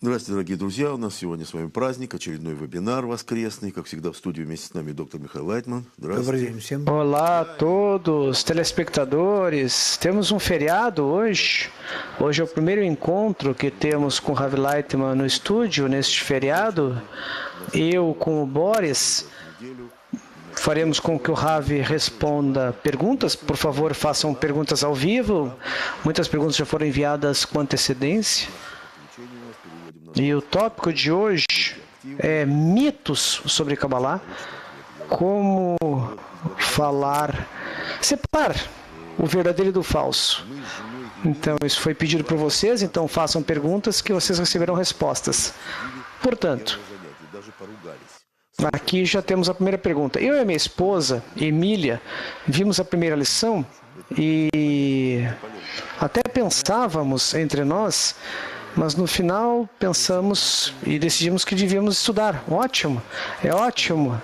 Здравствуйте, дорогие друзья. У нас сегодня с вами праздник, очередной вебинар воскресный. Как всегда, в студии вместе с нами доктор Михаил Лайтман. Добрый день всем. Olá a todos, telespectadores. Temos um feriado hoje. Hoje é o primeiro encontro que temos com o Ravi Lightman no estúdio neste feriado. Eu com o Boris faremos com que o Ravi responda perguntas. Por favor, façam perguntas ao vivo. Muitas perguntas já foram enviadas com antecedência. E o tópico de hoje é mitos sobre Kabbalah. Como separar o verdadeiro do falso. Então, isso foi pedido por vocês, então façam perguntas que vocês receberão respostas. Portanto, aqui já temos a primeira pergunta. Eu e a minha esposa, Emília, vimos a primeira lição e até pensávamos entre nós, mas no final pensamos e decidimos que devíamos estudar. Ótimo, é ótimo.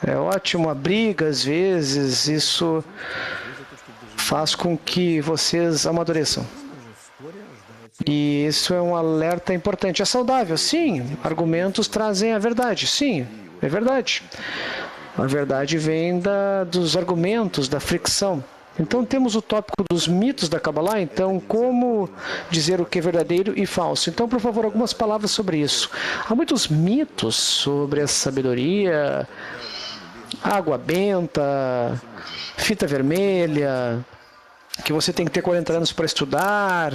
É ótimo a briga, às vezes, isso faz com que vocês amadureçam. E isso é um alerta importante. É saudável, sim. Argumentos trazem a verdade, sim, é verdade. A verdade vem dos argumentos, da fricção. Então temos o tópico dos mitos da Kabbalah, então como dizer o que é verdadeiro e falso. Então, por favor, algumas palavras sobre isso. Há muitos mitos sobre a sabedoria, água benta, fita vermelha, que você tem que ter 40 anos para estudar,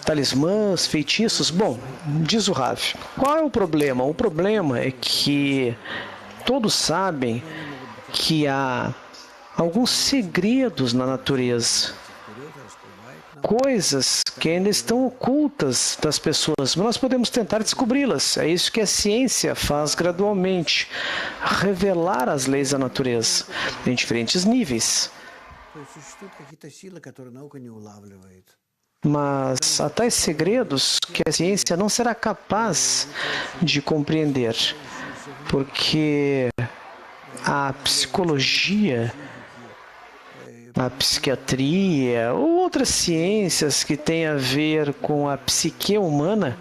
talismãs, feitiços. Bom, diz o Rav, qual é o problema? O problema é que todos sabem que há alguns segredos na natureza, coisas que ainda estão ocultas das pessoas, mas nós podemos tentar descobri-las. É isso que a ciência faz gradualmente, revelar as leis da natureza em diferentes níveis. Mas há tais segredos que a ciência não será capaz de compreender, porque a psicologia, a psiquiatria ou outras ciências que têm a ver com a psique humana,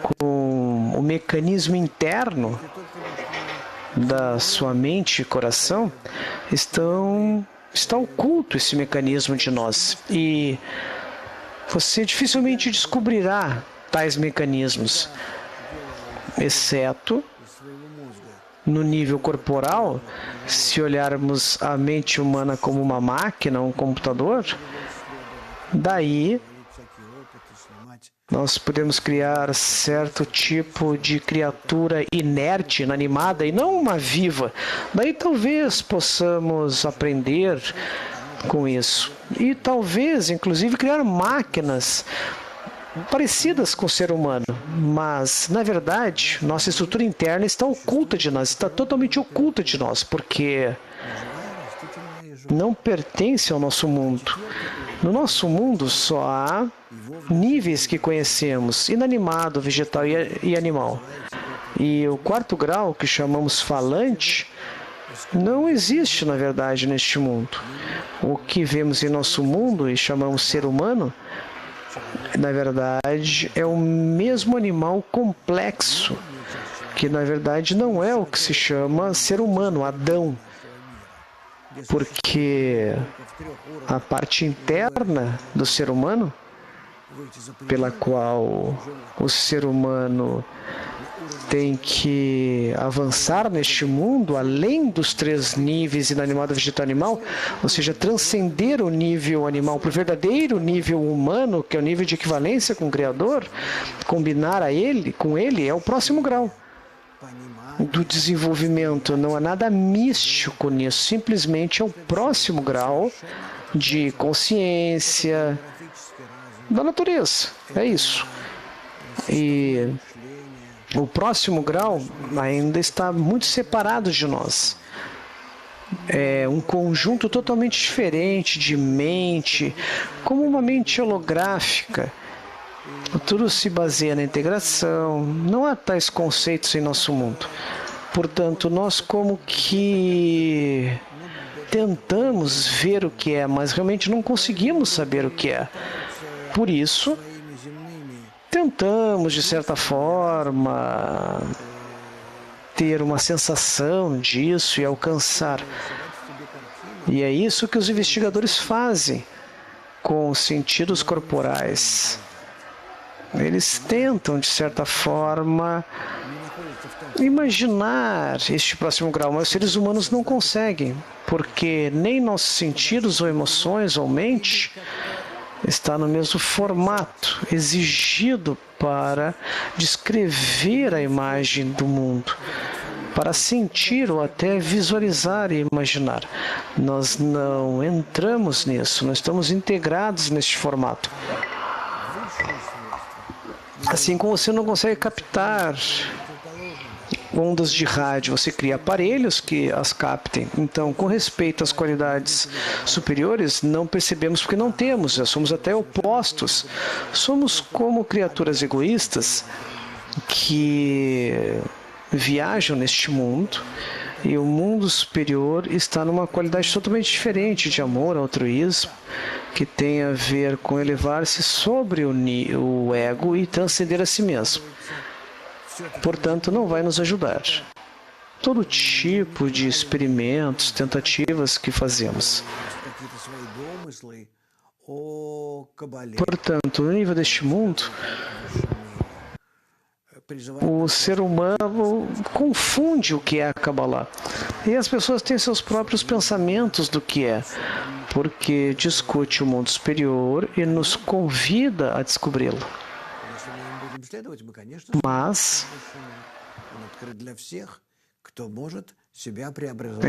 com o mecanismo interno da sua mente e coração, está oculto esse mecanismo de nós. E você dificilmente descobrirá tais mecanismos, exceto no nível corporal. Se olharmos a mente humana como uma máquina, um computador, daí nós podemos criar certo tipo de criatura inerte, inanimada, e não uma viva. Daí talvez possamos aprender com isso. E talvez, inclusive, criar máquinas parecidas com o ser humano, mas, na verdade, nossa estrutura interna está oculta de nós, está totalmente oculta de nós, porque não pertence ao nosso mundo. No nosso mundo só há níveis que conhecemos, inanimado, vegetal e animal. E o quarto grau, que chamamos falante, não existe, na verdade, neste mundo. O que vemos em nosso mundo e chamamos ser humano, na verdade, é o mesmo animal complexo, que na verdade não é o que se chama ser humano, Adão. Porque a parte interna do ser humano, pela qual o ser humano tem que avançar neste mundo, além dos 3 níveis, inanimado, vegetal, animal, ou seja, transcender o nível animal para o verdadeiro nível humano, que é o nível de equivalência com o Criador, combinar com ele, é o próximo grau do desenvolvimento. Não há nada místico nisso, simplesmente é o próximo grau de consciência da natureza. É isso. E o próximo grau ainda está muito separado de nós. É um conjunto totalmente diferente de mente, como uma mente holográfica. Tudo se baseia na integração. Não há tais conceitos em nosso mundo. Portanto, nós como que tentamos ver o que é, mas realmente não conseguimos saber o que é. Por isso, tentamos, de certa forma, ter uma sensação disso e alcançar. E é isso que os investigadores fazem com os sentidos corporais. Eles tentam, de certa forma, imaginar este próximo grau, mas os seres humanos não conseguem, porque nem nossos sentidos ou emoções ou mente está no mesmo formato exigido para descrever a imagem do mundo, para sentir ou até visualizar e imaginar. Nós não entramos nisso, nós estamos integrados neste formato. Assim como você não consegue captar ondas de rádio, você cria aparelhos que as captem. Então, com respeito às qualidades superiores, não percebemos porque não temos, já somos até opostos. Somos como criaturas egoístas que viajam neste mundo e o mundo superior está numa qualidade totalmente diferente de amor, altruísmo, que tem a ver com elevar-se sobre o ego e transcender a si mesmo. Portanto, não vai nos ajudar. Todo tipo de experimentos, tentativas que fazemos. Portanto, no nível deste mundo, o ser humano confunde o que é a Kabbalah. E as pessoas têm seus próprios pensamentos do que é, porque discute o mundo superior e nos convida a descobri-lo. Mas,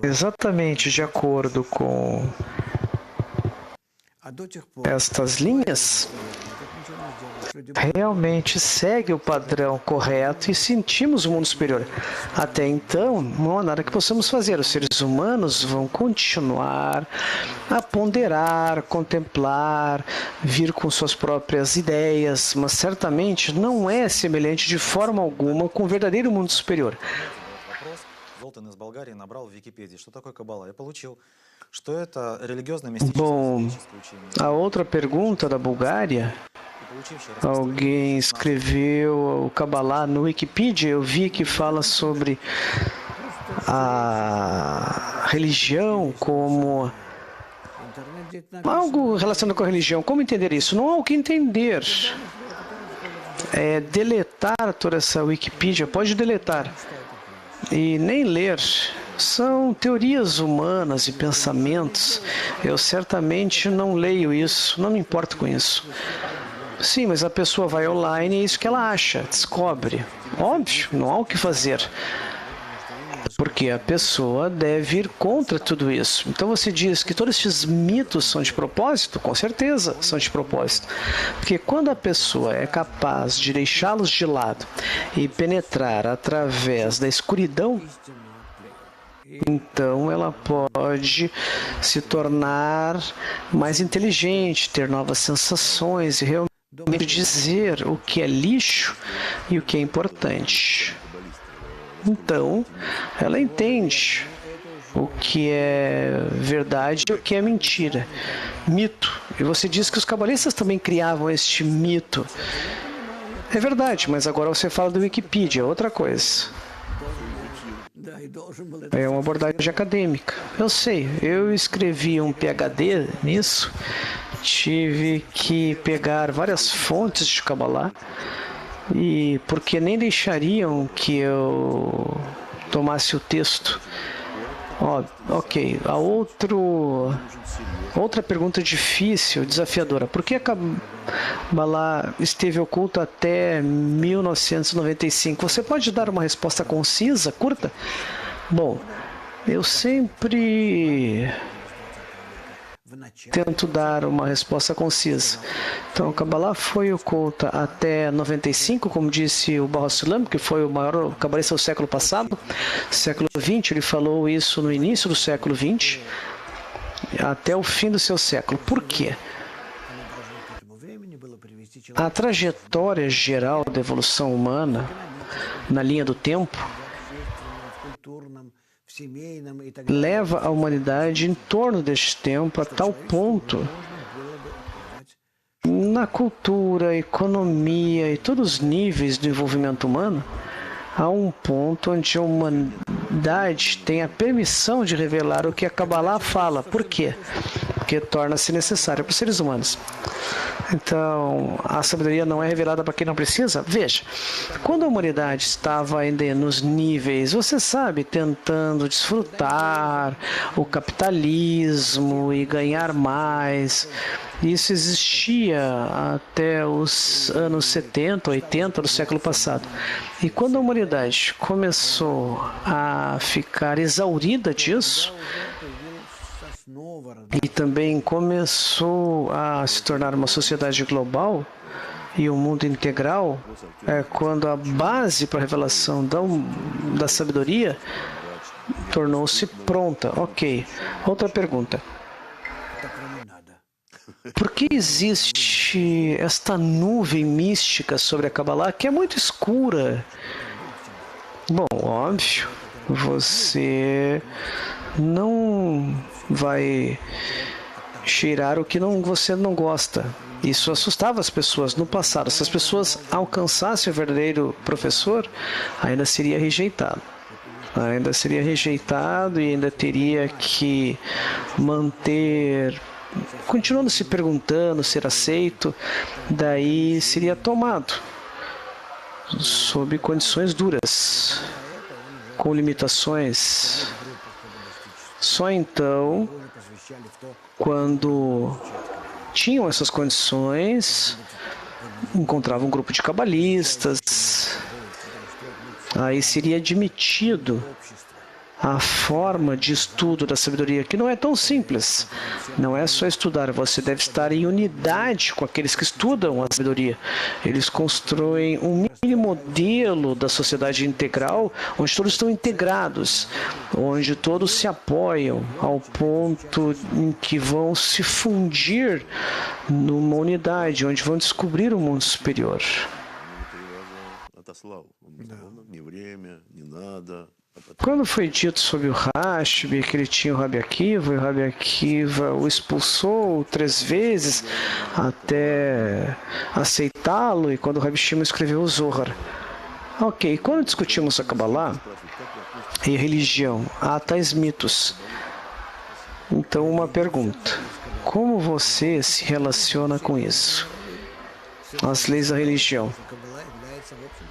exatamente de acordo com estas linhas, realmente segue o padrão correto e sentimos o mundo superior. Até então, não há nada que possamos fazer. Os seres humanos vão continuar a ponderar, contemplar, vir com suas próprias ideias, mas certamente não é semelhante de forma alguma com o verdadeiro mundo superior. Bom, a outra pergunta da Bulgária, alguém escreveu o Kabbalah no Wikipedia, eu vi que fala sobre a religião como algo relacionado com a religião. Como entender isso? Não há o que entender. É deletar toda essa Wikipedia, pode deletar e nem ler. São teorias humanas e pensamentos. Eu certamente não leio isso, não me importo com isso. Sim, mas a pessoa vai online e é isso que ela acha, descobre. Óbvio, não há o que fazer. Porque a pessoa deve ir contra tudo isso. Então você diz que todos esses mitos são de propósito? Com certeza são de propósito. Porque quando a pessoa é capaz de deixá-los de lado e penetrar através da escuridão, então ela pode se tornar mais inteligente, ter novas sensações e realmente dizer o que é lixo e o que é importante. Então, ela entende o que é verdade e o que é mentira. Mito. E você diz que os cabalistas também criavam este mito. É verdade, mas agora você fala do Wikipedia, outra coisa. É uma abordagem acadêmica. Eu sei, eu escrevi um PhD nisso, tive que pegar várias fontes de Kabbalah, e porque nem deixariam que eu tomasse o texto. Ok, outra pergunta difícil, desafiadora. Por que a Kabbalah esteve oculta até 1995? Você pode dar uma resposta concisa, curta? Bom, eu sempre tento dar uma resposta concisa. Então, a Kabbalah foi oculta até 95, como disse o Baal HaSulam, que foi o maior cabalista do século passado. Século XX, ele falou isso no início do século XX, até o fim do seu século. Por quê? A trajetória geral da evolução humana, na linha do tempo, leva a humanidade em torno deste tempo a tal ponto, na cultura, economia e todos os níveis do envolvimento humano, há um ponto onde a humanidade tem a permissão de revelar o que a Kabbalah fala. Por quê? Porque torna-se necessário para os seres humanos. Então, a sabedoria não é revelada para quem não precisa? Veja, quando a humanidade estava ainda nos níveis, você sabe, tentando desfrutar o capitalismo e ganhar mais, isso existia até os anos 70, 80 do século passado. E quando a humanidade começou a ficar exaurida disso, e também começou a se tornar uma sociedade global e um mundo integral, é quando a base para a revelação da sabedoria tornou-se pronta. Ok. Outra pergunta. Por que existe esta nuvem mística sobre a Kabbalah que é muito escura? Bom, óbvio, você não vai cheirar o que você não gosta. Isso assustava as pessoas no passado. Se as pessoas alcançassem o verdadeiro professor, ainda seria rejeitado. Ainda seria rejeitado e ainda teria que manter, continuando se perguntando, ser aceito, daí seria tomado sob condições duras, com limitações. Só então, quando tinham essas condições, encontrava um grupo de cabalistas, aí seria admitido a forma de estudo da sabedoria, que não é tão simples. Não é só estudar, você deve estar em unidade com aqueles que estudam a sabedoria. Eles constroem um mini modelo da sociedade integral, onde todos estão integrados, onde todos se apoiam ao ponto em que vão se fundir numa unidade, onde vão descobrir um mundo superior. Quando foi dito sobre o Rashbi, que ele tinha o Rabi Akiva, e o Rabi Akiva o expulsou 3 vezes até aceitá-lo, e quando o Rabi Shimon escreveu o Zohar. Ok, quando discutimos a Kabbalah e a religião, há tais mitos. Então, uma pergunta. Como você se relaciona com isso? As leis da religião.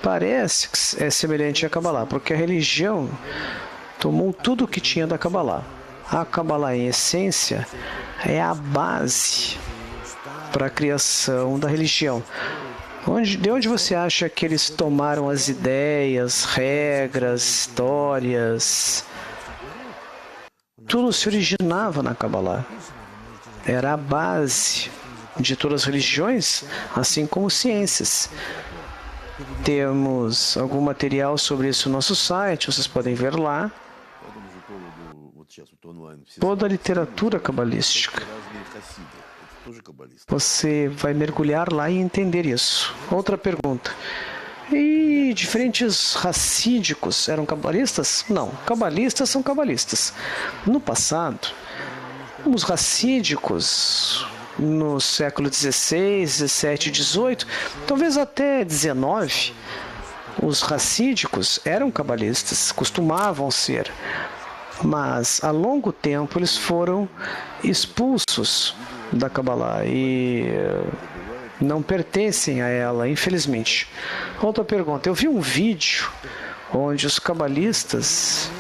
Parece que é semelhante à Kabbalah, porque a religião tomou tudo o que tinha da Kabbalah. A Kabbalah, em essência, é a base para a criação da religião. De onde você acha que eles tomaram as ideias, regras, histórias? Tudo se originava na Kabbalah. Era a base de todas as religiões, assim como ciências. Temos algum material sobre isso no nosso site, vocês podem ver lá. Toda a literatura cabalística. Você vai mergulhar lá e entender isso. Outra pergunta. E diferentes racídicos eram cabalistas? Não, cabalistas são cabalistas. No passado, os racídicos, no século XVI, XVII, XVIII, talvez até XIX, os racídicos eram cabalistas, costumavam ser, mas a longo tempo eles foram expulsos da Kabbalah e não pertencem a ela, infelizmente. Outra pergunta, eu vi um vídeo onde os cabalistas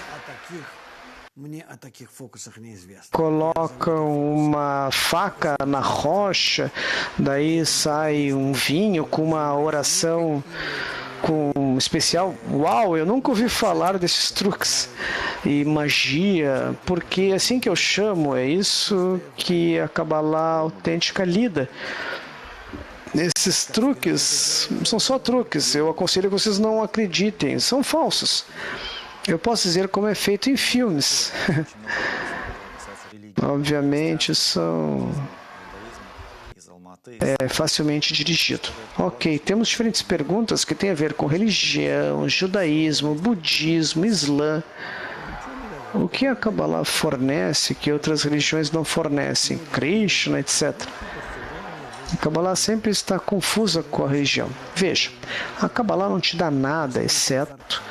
colocam uma faca na rocha, daí sai um vinho com uma oração com especial. Uau, eu nunca ouvi falar desses truques e magia, porque assim que eu chamo, é isso que a Kabbalah autêntica lida. Esses truques são só truques, eu aconselho que vocês não acreditem, são falsos. Eu posso dizer como é feito em filmes. Obviamente, é facilmente dirigido. Ok, temos diferentes perguntas que têm a ver com religião, judaísmo, budismo, islã. O que a Kabbalah fornece que outras religiões não fornecem? Krishna, etc. A Kabbalah sempre está confusa com a religião. Veja, a Kabbalah não te dá nada, exceto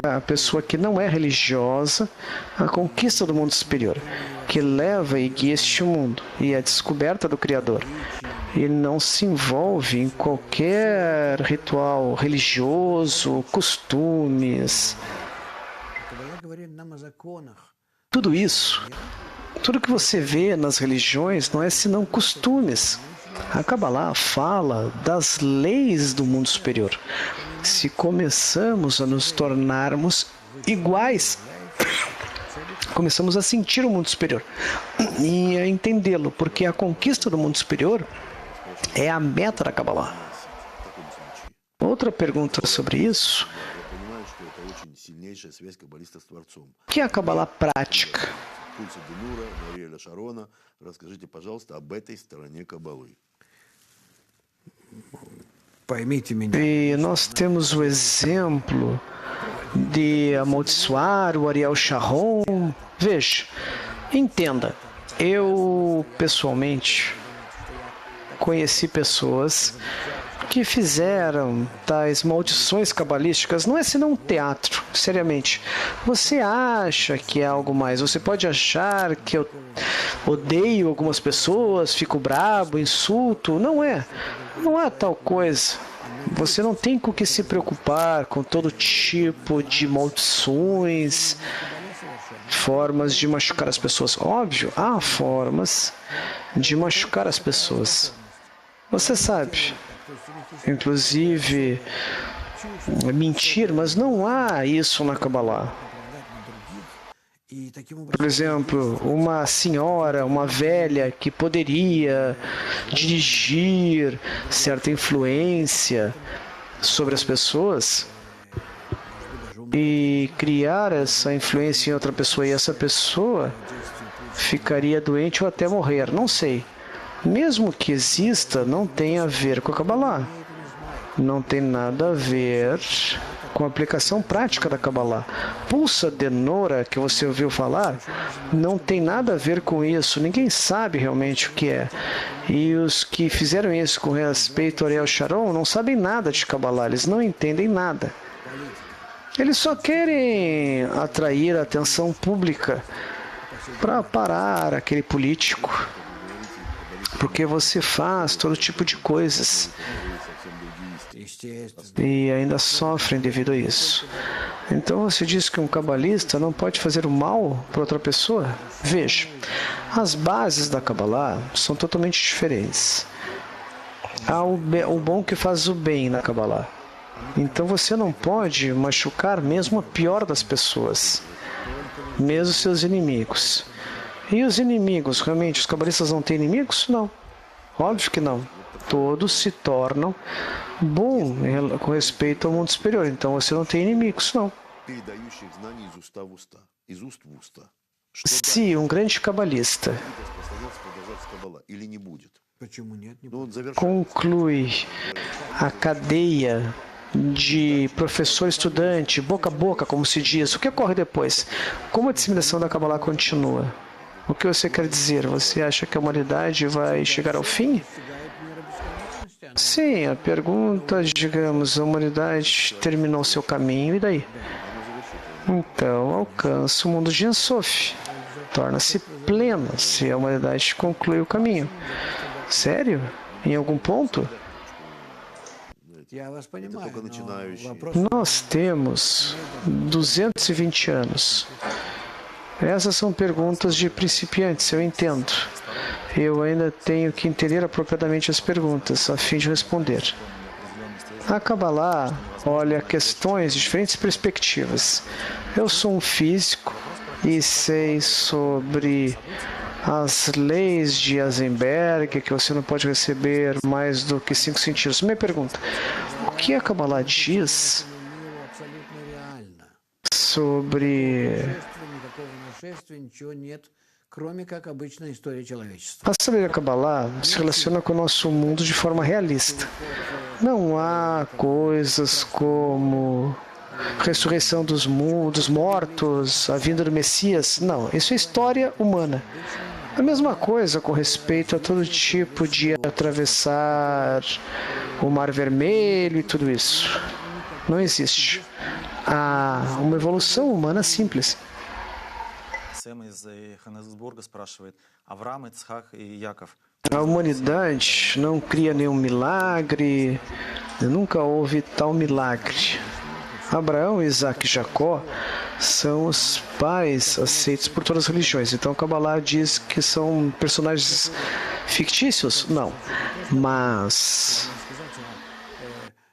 da pessoa que não é religiosa a conquista do mundo superior, que leva e guia este mundo e a descoberta do Criador. E não se envolve em qualquer ritual religioso, costumes. Tudo isso, tudo que você vê nas religiões não é senão costumes. A Kabbalah fala das leis do mundo superior. Se começamos a nos tornarmos iguais, começamos a sentir o mundo superior e a entendê-lo, porque a conquista do mundo superior é a meta da Kabbalah. Outra pergunta sobre isso: o que é a Kabbalah prática? E nós temos o exemplo de amaldiçoar o Ariel Sharon. Veja, entenda, eu pessoalmente conheci pessoas que fizeram tais maldições cabalísticas. Não é senão um teatro, seriamente. Você acha que é algo mais. Você pode achar que eu odeio algumas pessoas, fico brabo, insulto. Não é. Não é tal coisa. Você não tem com o que se preocupar com todo tipo de maldições, formas de machucar as pessoas. Óbvio, há formas de machucar as pessoas. Você sabe, inclusive mentir, mas não há isso na Kabbalah. Por exemplo, uma senhora, uma velha que poderia dirigir certa influência sobre as pessoas e criar essa influência em outra pessoa, e essa pessoa ficaria doente ou até morrer, não sei. Mesmo que exista, não tem a ver com a Kabbalah. Não tem nada a ver com a aplicação prática da Kabbalah. Pulsa de Nora, que você ouviu falar, não tem nada a ver com isso. Ninguém sabe realmente o que é. E os que fizeram isso com respeito ao Ariel Sharon não sabem nada de Kabbalah. Eles não entendem nada. Eles só querem atrair a atenção pública para parar aquele político. Porque você faz todo tipo de coisas e ainda sofrem devido a isso. Então você diz que um cabalista não pode fazer o mal para outra pessoa? Veja, as bases da Kabbalah são totalmente diferentes. Há o bom que faz o bem na Kabbalah. Então você não pode machucar mesmo a pior das pessoas, mesmo seus inimigos. E os inimigos, realmente, os cabalistas não têm inimigos? Não. Óbvio que não. Todos se tornam bons com respeito ao mundo superior. Então você não tem inimigos, não. Se um grande cabalista conclui a cadeia de professor-estudante, boca a boca, como se diz, o que ocorre depois? Como a disseminação da Kabbalah continua? O que você quer dizer? Você acha que a humanidade vai chegar ao fim? Sim, a pergunta, digamos, a humanidade terminou seu caminho, e daí? Então, alcança o mundo de Ein Sof. Torna-se plena se a humanidade conclui o caminho. Sério? Em algum ponto? Nós temos 220 anos. Essas são perguntas de principiantes, eu entendo. Eu ainda tenho que entender apropriadamente as perguntas, a fim de responder. A Kabbalah olha questões de diferentes perspectivas. Eu sou um físico e sei sobre as leis de Heisenberg, que você não pode receber mais do que 5 sentidos. Minha pergunta, o que a Kabbalah diz sobre a sabedoria da Kabbalah se relaciona com o nosso mundo de forma realista. Não há coisas como ressurreição dos mortos, a vinda do Messias. Não, isso é história humana. A mesma coisa com respeito a todo tipo de atravessar o Mar Vermelho e tudo isso. Não existe. Há uma evolução humana simples. Сэм из Йоханнесбурга спрашивает: Авраам, Ицхак и Яков. A humanidade não cria nenhum milagre, nunca houve tal milagre. Abraão, Isaac e Jacó são os pais aceitos por todas as religiões. Então, a Kabbalah diz que são personagens fictícios? Não. Mas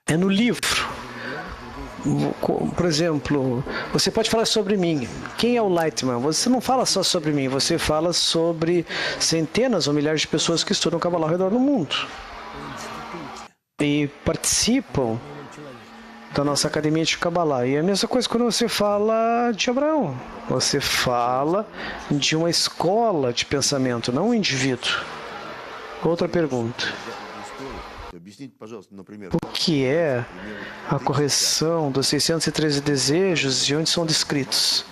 é no livro. Por exemplo, você pode falar sobre mim. Quem é o Lightman? Você não fala só sobre mim, você fala sobre centenas ou milhares de pessoas que estudam Kabbalah ao redor do mundo e participam da nossa academia de Kabbalah. E a mesma coisa quando você fala de Abraão. Você fala de uma escola de pensamento, não um indivíduo. Outra pergunta. O que é a correção dos 613 desejos e onde são descritos?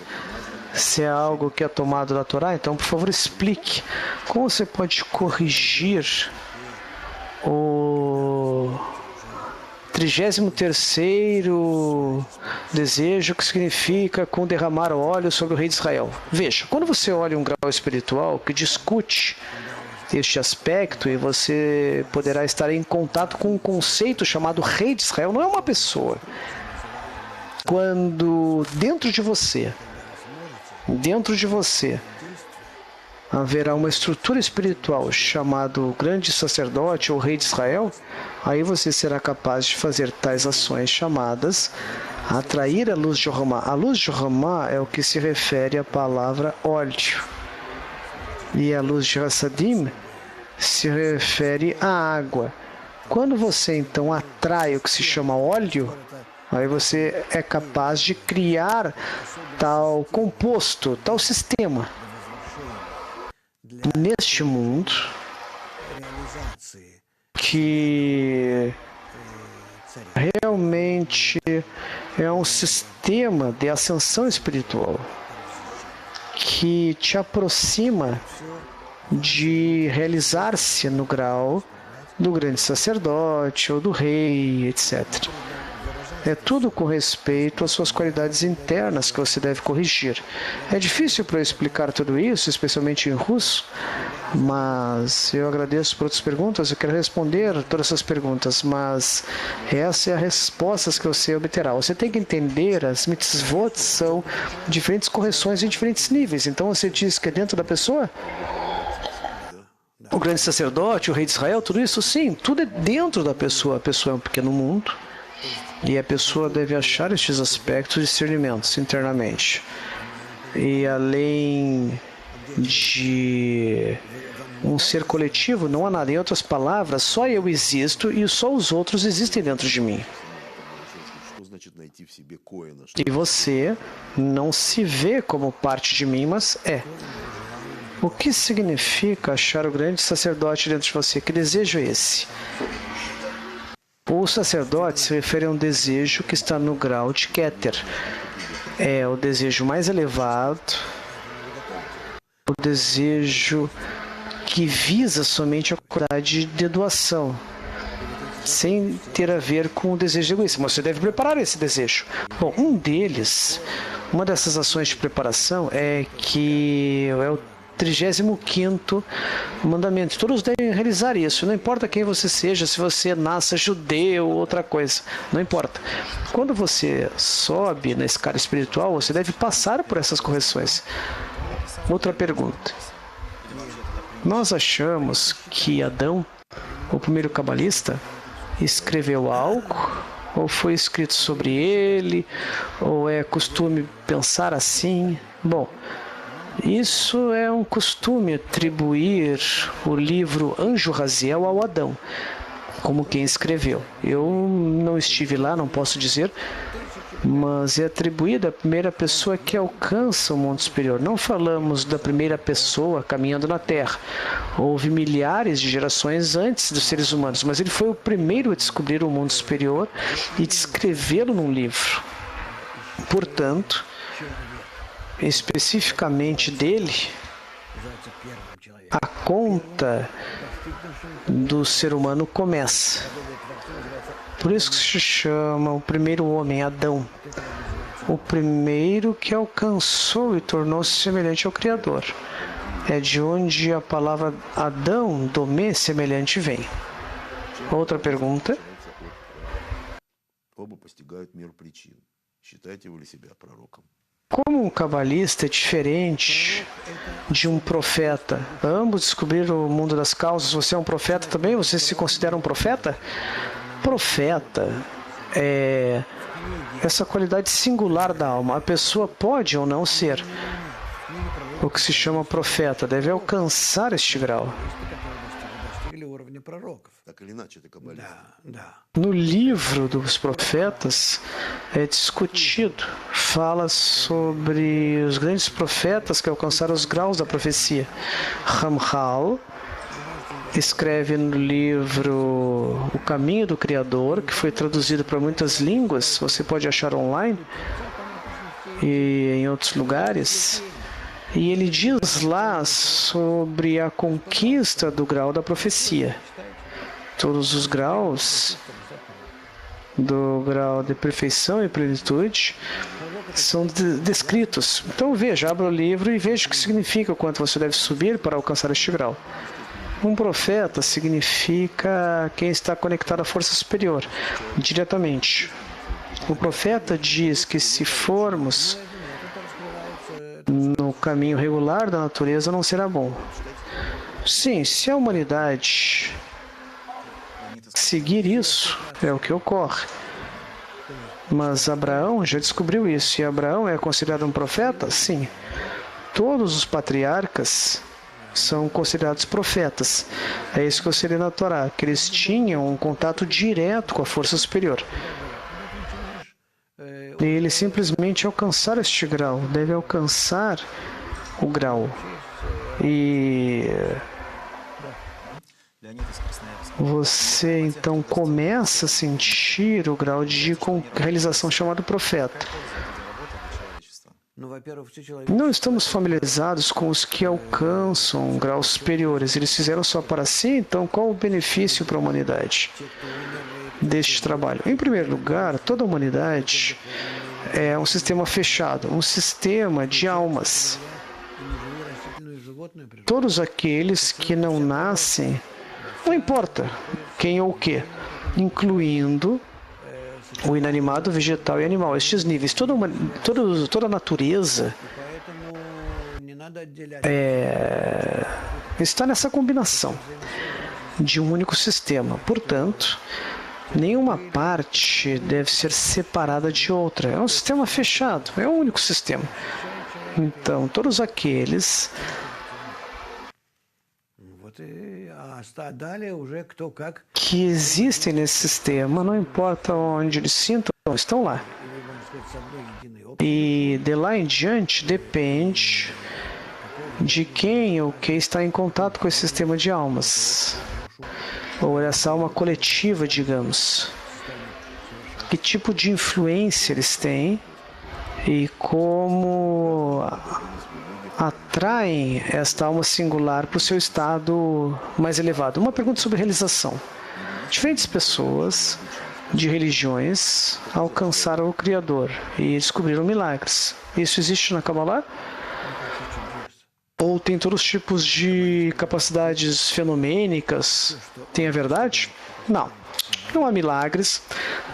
Se é algo que é tomado da Torá, então, por favor, explique como você pode corrigir o 33º desejo, que significa com derramar óleo sobre o rei de Israel. Veja, quando você olha um grau espiritual que discute este aspecto, e você poderá estar em contato com um conceito chamado rei de Israel, não é uma pessoa. Quando dentro de você haverá uma estrutura espiritual chamado grande sacerdote ou rei de Israel, aí você será capaz de fazer tais ações chamadas atrair a luz de Ramá. A luz de Ramá é o que se refere à palavra óleo. E a luz de Hassadim se refere à água. Quando você então atrai o que se chama óleo, aí você é capaz de criar tal composto, tal sistema neste mundo que realmente é um sistema de ascensão espiritual que te aproxima de realizar-se no grau do grande sacerdote ou do rei, etc. É tudo com respeito às suas qualidades internas que você deve corrigir. É difícil para eu explicar tudo isso, especialmente em russo, mas eu agradeço por outras perguntas. Eu quero responder todas essas perguntas, mas essa é a resposta que você obterá. Você tem que entender, as mitzvot são diferentes correções em diferentes níveis. Então você diz que é dentro da pessoa? O grande sacerdote, o rei de Israel, tudo isso? Sim, tudo é dentro da pessoa. A pessoa é um pequeno mundo e a pessoa deve achar estes aspectos de discernimentos internamente. E além de um ser coletivo, não há nada. Em outras palavras, só eu existo e só os outros existem dentro de mim. E você não se vê como parte de mim, mas é. O que significa achar o grande sacerdote dentro de você? Que desejo é esse? O sacerdote se refere a um desejo que está no grau de Keter. É o desejo mais elevado, o desejo que visa somente a qualidade de doação, sem ter a ver com o desejo egoísta. Mas você deve preparar esse desejo. Bom, uma dessas ações de preparação é que é o 35º mandamento. Todos devem realizar isso. Não importa quem você seja, se você nasça judeu ou outra coisa. Não importa. Quando você sobe na escala espiritual, você deve passar por essas correções. Outra pergunta. Nós achamos que Adão, o primeiro cabalista, escreveu algo, ou foi escrito sobre ele, ou é costume pensar assim? Bom, isso é um costume atribuir o livro Anjo Raziel ao Adão, como quem escreveu. Eu não estive lá, não posso dizer, mas é atribuída à primeira pessoa que alcança o mundo superior. Não falamos da primeira pessoa caminhando na Terra. Houve milhares de gerações antes dos seres humanos, mas ele foi o primeiro a descobrir o mundo superior e descrevê-lo num livro. Portanto, especificamente dele, a conta do ser humano começa. Por isso que se chama o primeiro homem, Adão. O primeiro que alcançou e tornou-se semelhante ao Criador. É de onde a palavra Adão, domê, semelhante, vem. Outra pergunta. Оба постигают мир причин. Считаете вы ли себя пророком? Como um cabalista é diferente de um profeta? Ambos descobriram o mundo das causas. Você é um profeta também? Você se considera um profeta? Profeta é essa qualidade singular da alma. A pessoa pode ou não ser o que se chama profeta. Deve alcançar este grau. Так или иначе, это каббалист. No livro dos profetas é discutido, fala sobre os grandes profetas que alcançaram os graus da profecia. Ramchal escreve no livro O Caminho do Criador, que foi traduzido para muitas línguas, você pode achar online e em outros lugares. E ele diz lá sobre a conquista do grau da profecia. Todos os graus do grau de perfeição e plenitude são descritos. Então veja, abra o livro e veja o que significa o quanto você deve subir para alcançar este grau. Um profeta significa quem está conectado à força superior, diretamente. O profeta diz que se formos no caminho regular da natureza não será bom. Sim, se a humanidade seguir isso, é o que ocorre. Mas Abraão já descobriu isso. E Abraão é considerado um profeta? Sim. Todos os patriarcas são considerados profetas. É isso que eu sei na Torá, que eles tinham um contato direto com a força superior. E eles simplesmente alcançaram este grau. Deve alcançar o grau. E você então começa a sentir o grau de realização chamado profeta. Não estamos familiarizados com os que alcançam graus superiores. Eles fizeram só para si, então qual o benefício para a humanidade deste trabalho? Em primeiro lugar, toda a humanidade é um sistema fechado, um sistema de almas. Todos aqueles que não nascem, não importa quem ou o que, incluindo o inanimado, vegetal e animal. Estes níveis, toda a natureza está nessa combinação de um único sistema. Portanto, nenhuma parte deve ser separada de outra. É um sistema fechado, é um único sistema. Então, todos aqueles que existem nesse sistema, não importa onde eles sintam, estão lá. E de lá em diante depende de quem ou quem está em contato com esse sistema de almas, ou essa alma coletiva, digamos. Que tipo de influência eles têm e como atraem esta alma singular para o seu estado mais elevado. Uma pergunta sobre realização. Diferentes pessoas de religiões alcançaram o Criador e descobriram milagres. Isso existe na Kabbalah? Ou tem todos os tipos de capacidades fenomênicas? Tem a verdade? Não. Não há milagres.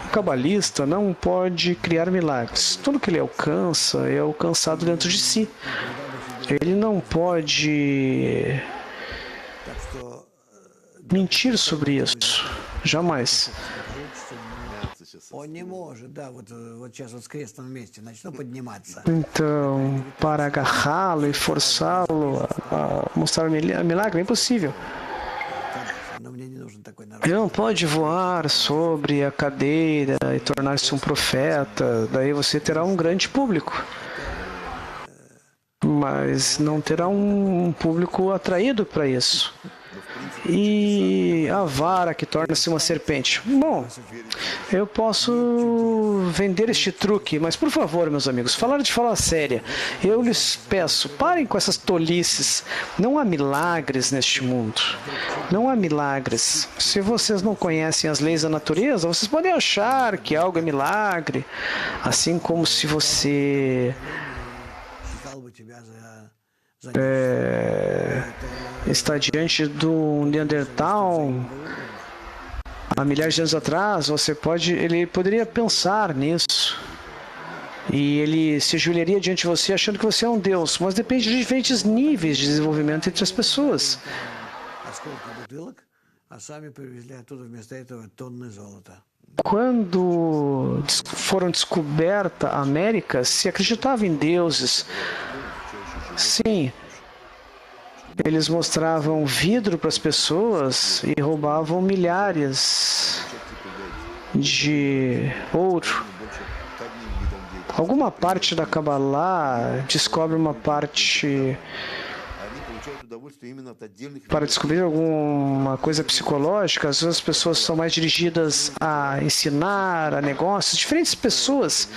O cabalista não pode criar milagres. Tudo que ele alcança é alcançado dentro de si. Ele não pode mentir sobre isso. Jamais. Então, para agarrá-lo e forçá-lo a mostrar milagre é impossível. Ele não pode voar sobre a cadeira e tornar-se um profeta. Daí você terá um grande público. Mas não terá um público atraído para isso. e a vara que torna-se uma serpente. Bom, eu posso vender este truque, mas por favor, meus amigos, falar de falar séria, eu lhes peço, parem com essas tolices. Não há milagres neste mundo. Não há milagres. Se vocês não conhecem as leis da natureza, vocês podem achar que algo é milagre, assim como se você está diante do Neandertal há milhares de anos atrás, ele poderia pensar nisso e ele se ajoelharia diante de você achando que você é um Deus, mas depende de diferentes níveis de desenvolvimento entre as pessoas. Quando foram descobertas a América, se acreditava em deuses. Sim, eles mostravam vidro para as pessoas e roubavam milhares de ouro. Alguma parte da Kabbalah descobre uma parte para descobrir alguma coisa psicológica. Às vezes as pessoas são mais dirigidas a ensinar, a negócios. Diferentes pessoas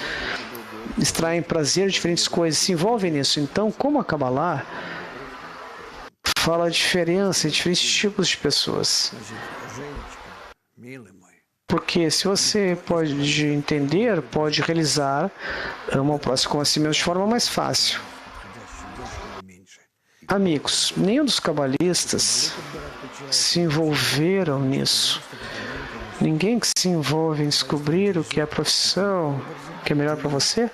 extraem prazer de diferentes coisas, se envolvem nisso. Então, como a Kabbalah fala a diferença em diferentes tipos de pessoas. Porque se você pode entender, pode realizar, ama o próximo como a si mesmo de forma mais fácil. Amigos, nenhum dos cabalistas se envolveram nisso. Ninguém que se envolve em descobrir o que é a profissão que é melhor para você.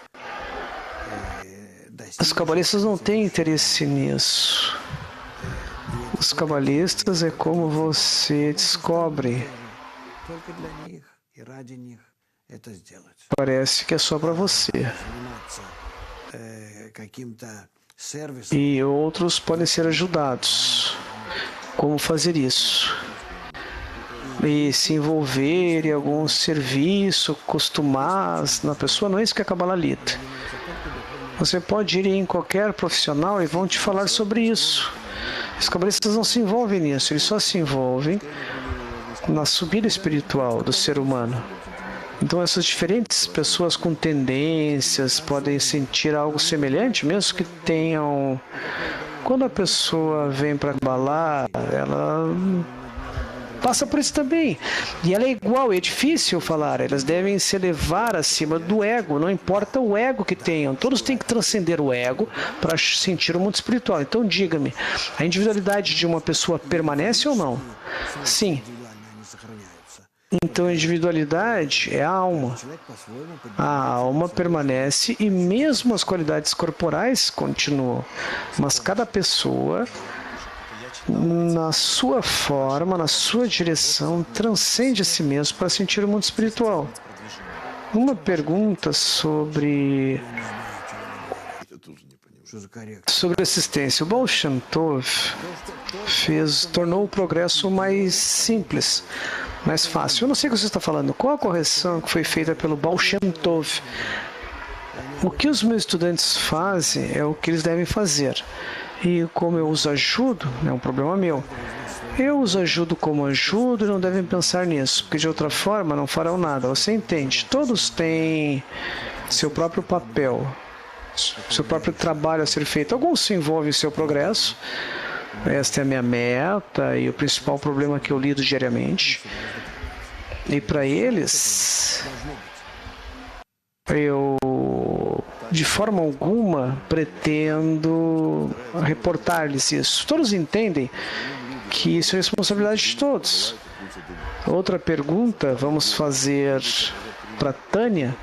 Os cabalistas não têm interesse nisso. Os cabalistas é como você descobre. Parece que é só para você. E outros podem ser ajudados. Como fazer isso? E se envolver em algum serviço, costumar na pessoa, não é isso que é Kabbalah lida. Você pode ir em qualquer profissional e vão te falar sobre isso. Os cabalistas não se envolvem nisso, eles só se envolvem na subida espiritual do ser humano. Então essas diferentes pessoas com tendências podem sentir algo semelhante, mesmo que tenham... Quando a pessoa vem para Kabbalah, ela passa por isso também. E ela é igual, é difícil falar. Elas devem se elevar acima do ego, não importa o ego que tenham. Todos têm que transcender o ego para sentir o mundo espiritual. Então diga-me, a individualidade de uma pessoa permanece ou não? Sim. Então a individualidade é a alma. A alma permanece e mesmo as qualidades corporais continuam. Mas cada pessoa, na sua forma, na sua direção, transcende a si mesmo para sentir o mundo espiritual. Uma pergunta sobre assistência. O Baal Shem Tov tornou o progresso mais simples, mais fácil. Eu não sei o que você está falando. Qual a correção que foi feita pelo Baal Shem Tov? O que os meus estudantes fazem é o que eles devem fazer. E como eu os ajudo, é um problema meu. Eu os ajudo como ajudo e não devem pensar nisso, porque de outra forma não farão nada. Você entende? Todos têm seu próprio papel, seu próprio trabalho a ser feito. Alguns se envolvem em seu progresso. Esta é a minha meta e o principal problema que eu lido diariamente. E para eles, eu de forma alguma pretendo reportar-lhes isso. Todos entendem que isso é responsabilidade de todos. Outra pergunta, vamos fazer para Tânia.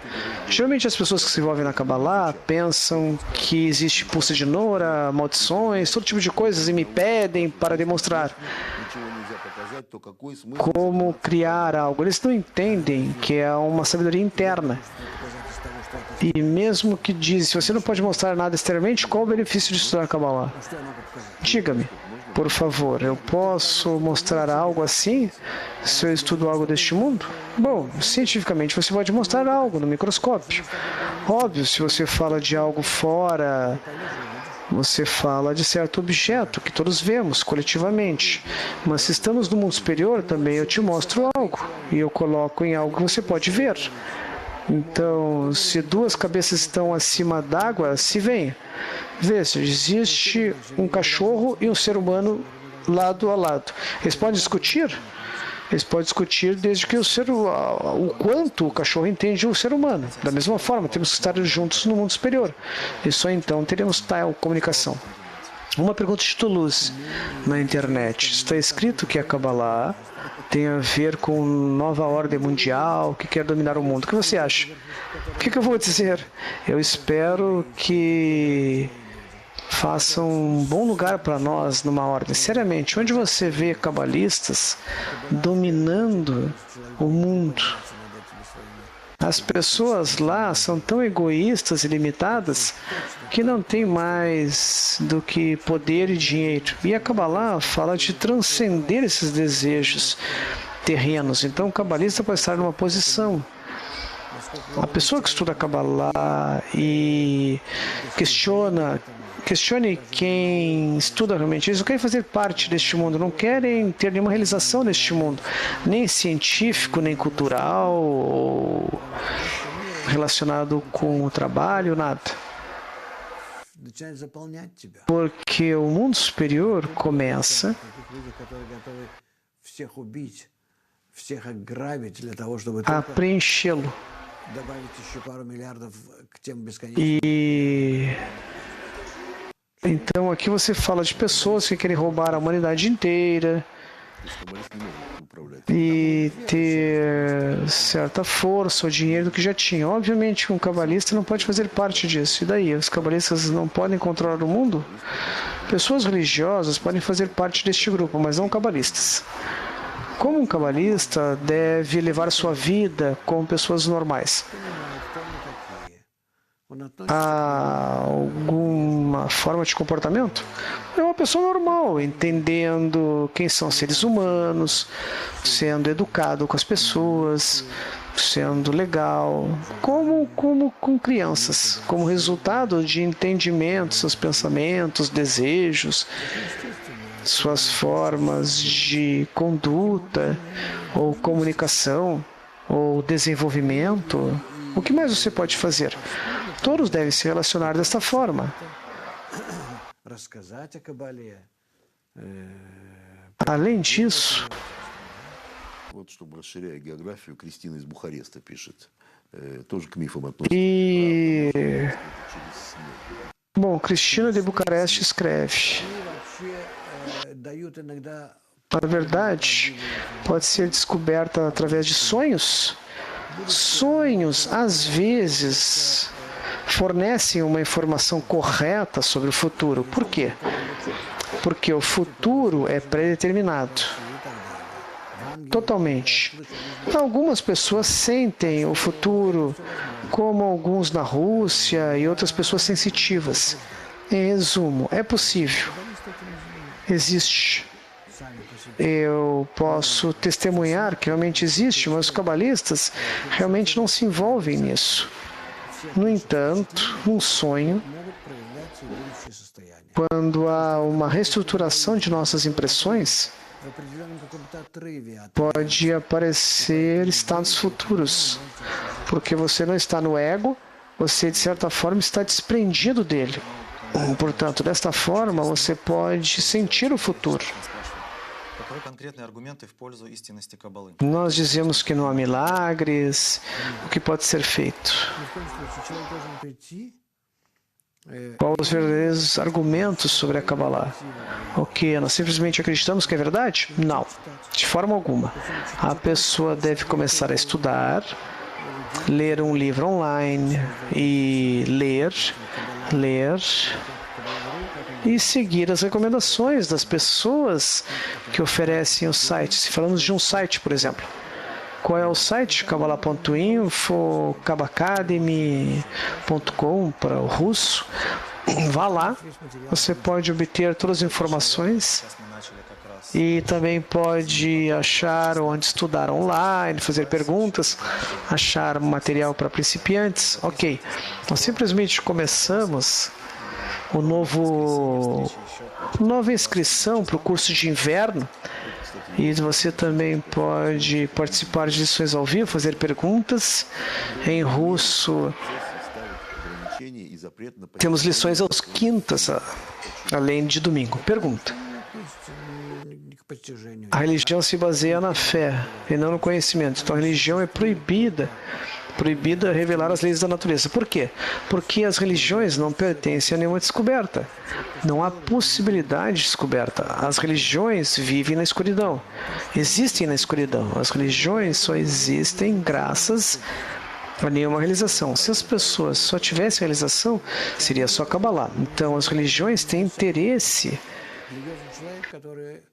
Geralmente as pessoas que se envolvem na Kabbalah pensam que existe pulsa de Nora, maldições, todo tipo de coisas e me pedem para demonstrar como criar algo. Eles não entendem que é uma sabedoria interna. E mesmo que diz, se você não pode mostrar nada externamente, qual o benefício de estudar Kabbalah? Diga-me, por favor, eu posso mostrar algo assim se eu estudo algo deste mundo? Bom, cientificamente você pode mostrar algo no microscópio. Óbvio, se você fala de algo fora você fala de certo objeto que todos vemos coletivamente. Mas se estamos no mundo superior, também eu te mostro algo. E eu coloco em algo que você pode ver. Então, se duas cabeças estão acima d'água, se vê. Veja, existe um cachorro e um ser humano lado a lado. Eles podem discutir? Eles podem discutir desde que o quanto o cachorro entende o ser humano. Da mesma forma, temos que estar juntos no mundo superior. E só então teremos tal comunicação. Uma pergunta de Toulouse na internet. Está escrito que a Kabbalah tem a ver com nova ordem mundial, que quer dominar o mundo. O que você acha? O que eu vou dizer? Eu espero que faça um bom lugar para nós numa ordem. Seriamente, onde você vê cabalistas dominando o mundo? As pessoas lá são tão egoístas e limitadas que não têm mais do que poder e dinheiro. E a Kabbalah fala de transcender esses desejos terrenos. Então o cabalista pode estar numa posição. A pessoa que estuda a Kabbalah e questione quem estuda realmente. Eles não querem fazer parte deste mundo, não querem ter nenhuma realização neste mundo, nem científico, nem cultural, ou relacionado com o trabalho, nada. Porque o mundo superior começa a preenchê-lo. E então aqui você fala de pessoas que querem roubar a humanidade inteira e ter certa força ou dinheiro que já tinha. Obviamente um cabalista não pode fazer parte disso. E daí? Os cabalistas não podem controlar o mundo? Pessoas religiosas podem fazer parte deste grupo, mas não cabalistas. Como um cabalista deve levar sua vida como pessoas normais? Há alguma forma de comportamento? É uma pessoa normal, entendendo quem são seres humanos, sendo educado com as pessoas, sendo legal, como com crianças, como resultado de entendimento, seus pensamentos, desejos, suas formas de conduta ou comunicação ou desenvolvimento. O que mais você pode fazer? Todos devem se relacionar desta forma. Além disso, Вот, чтобы расширяя географию, Кристина из Бухареста пишет. Тоже к мифам относится. Bom, Cristina de Bucareste escreve. A verdade pode ser descoberta através de sonhos. Sonhos, às vezes, fornecem uma informação correta sobre o futuro. Por quê? Porque o futuro é predeterminado. Totalmente. Algumas pessoas sentem o futuro, como alguns na Rússia e outras pessoas sensitivas. Em resumo, é possível. Existe. Eu posso testemunhar que realmente existe, mas os cabalistas realmente não se envolvem nisso. No entanto, um sonho, quando há uma reestruturação de nossas impressões, pode aparecer estados futuros, porque você não está no ego, você de certa forma está desprendido dele. Portanto, desta forma, você pode sentir o futuro. Nós dizemos que não há milagres, o que pode ser feito? Quais os verdadeiros argumentos sobre a Kabbalah? Ok, nós simplesmente acreditamos que é verdade? Não, de forma alguma. A pessoa deve começar a estudar, ler um livro online e ler e seguir as recomendações das pessoas que oferecem o site. Se falamos de um site, por exemplo, qual é o site? Kabbalah.info, kabacademy.com para o russo. Vá lá, você pode obter todas as informações e também pode achar onde estudar online, fazer perguntas, achar material para principiantes. Ok, nós simplesmente começamos nova inscrição para o curso de inverno. E você também pode participar de lições ao vivo, fazer perguntas em russo. Temos lições aos quintas, além de domingo. Pergunta. A religião se baseia na fé e não no conhecimento. Então a religião é proibida revelar as leis da natureza. Por quê? Porque as religiões não pertencem a nenhuma descoberta. Não há possibilidade de descoberta. As religiões vivem na escuridão. Existem na escuridão. As religiões só existem graças a nenhuma realização. Se as pessoas só tivessem realização, seria só Kabbalah. Então as religiões têm interesse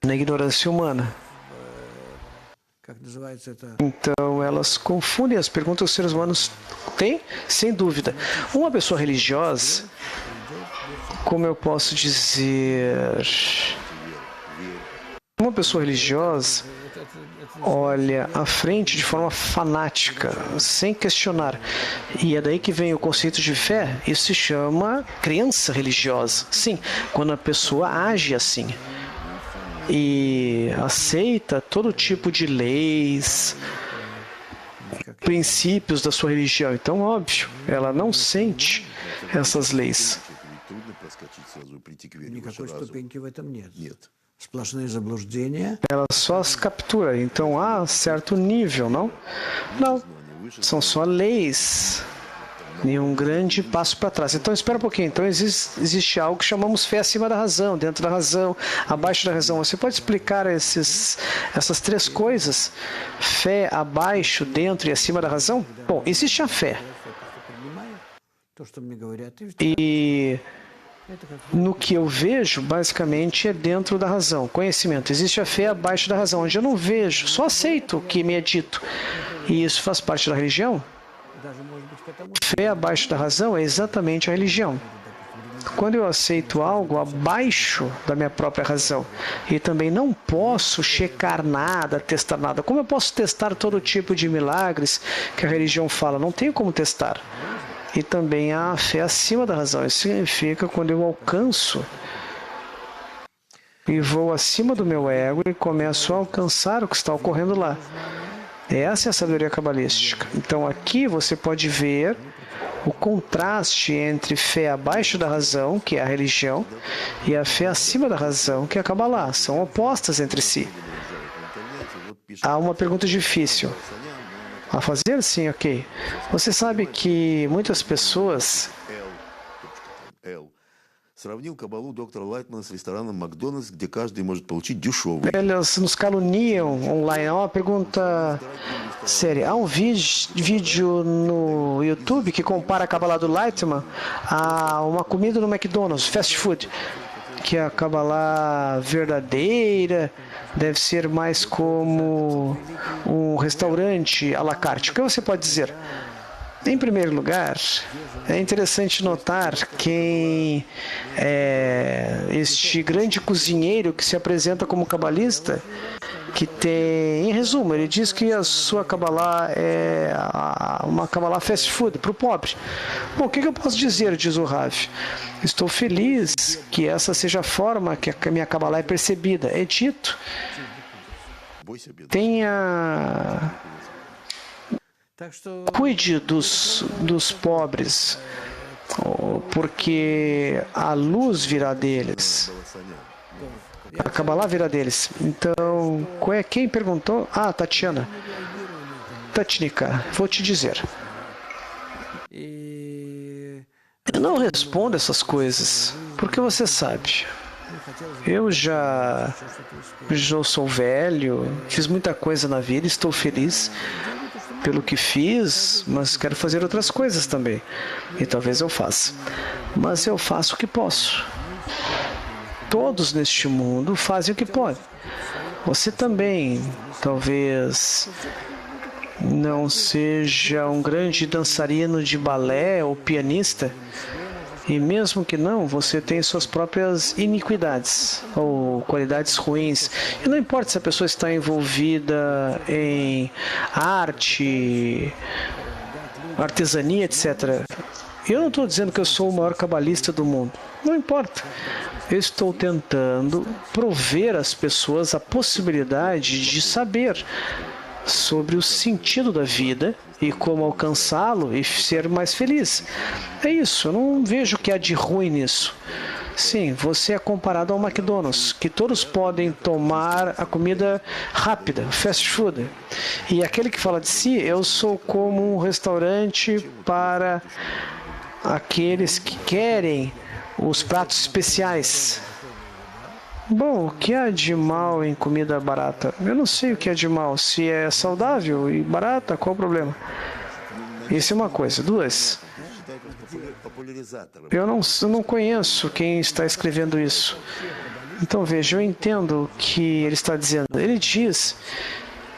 na ignorância humana. Então, elas confundem as perguntas que os seres humanos têm, sem dúvida. Uma pessoa religiosa, como eu posso dizer, uma pessoa religiosa olha à frente de forma fanática, sem questionar. E é daí que vem o conceito de fé. Isso se chama crença religiosa. Sim, quando a pessoa age assim e aceita todo tipo de leis, princípios da sua religião. Então, óbvio, ela não sente essas leis. Ela só as captura. Então, há certo nível, não? Não. São só leis. E um grande passo para trás. Então, espera um pouquinho. Então, existe algo que chamamos fé acima da razão, dentro da razão, abaixo da razão. Você pode explicar essas três coisas? Fé abaixo, dentro e acima da razão? Bom, existe a fé. E no que eu vejo, basicamente, é dentro da razão. Conhecimento. Existe a fé abaixo da razão, onde eu não vejo, só aceito o que me é dito. E isso faz parte da religião? Fé abaixo da razão é exatamente a religião. Quando eu aceito algo abaixo da minha própria razão e também não posso checar nada, testar nada, como eu posso testar todo tipo de milagres que a religião fala? Não tenho como testar. E também a fé acima da razão. Isso significa quando eu alcanço e vou acima do meu ego e começo a alcançar o que está ocorrendo lá. Essa é a sabedoria cabalística. Então aqui você pode ver o contraste entre fé abaixo da razão, que é a religião, e a fé acima da razão, que é a Kabbalah. São opostas entre si. Há uma pergunta difícil a fazer? Sim, ok. Você sabe que muitas pessoas Сравнил Кабалу доктора Лайтмана с рестораном Макдональдс, где каждый может получить дешевый. Elas nos caluniam online. É uma pergunta séria. Há um vídeo no YouTube que compara a Kabbalah do Lightman a uma comida no McDonald's, fast food, que a Kabbalah verdadeira deve ser mais como um restaurante à la carte. O que você pode dizer? Em primeiro lugar, é interessante notar quem é este grande cozinheiro que se apresenta como cabalista, que tem, em resumo, ele diz que a sua Kabbalah é uma Kabbalah fast food para o pobre. Bom, o que eu posso dizer, diz o Rav? Estou feliz que essa seja a forma que a minha Kabbalah é percebida. É dito, cuide dos pobres, porque a luz virá deles. A Kabbalah virá deles. Então, quem perguntou? Ah, Tatiana. Tatnika, vou te dizer. Eu não respondo essas coisas, porque você sabe. Eu já sou velho, fiz muita coisa na vida, estou feliz pelo que fiz, mas quero fazer outras coisas também. E talvez eu faça. Mas eu faço o que posso. Todos neste mundo fazem o que podem. Você também, talvez não seja um grande dançarino de balé ou pianista, e mesmo que não, você tem suas próprias iniquidades ou qualidades ruins. E não importa se a pessoa está envolvida em arte, artesania, etc. Eu não estou dizendo que eu sou o maior cabalista do mundo. Não importa. Eu estou tentando prover às pessoas a possibilidade de saber sobre o sentido da vida e como alcançá-lo e ser mais feliz. É isso. Eu não vejo o que há de ruim nisso. Sim, você é comparado ao McDonald's, que todos podem tomar a comida rápida, fast food. E aquele que fala de si, eu sou como um restaurante para aqueles que querem os pratos especiais. Bom, o que há de mal em comida barata? Eu não sei o que há de mal. Se é saudável e barata, qual o problema? Isso é uma coisa. Duas, eu não conheço quem está escrevendo isso. Então, veja, eu entendo o que ele está dizendo. Ele diz,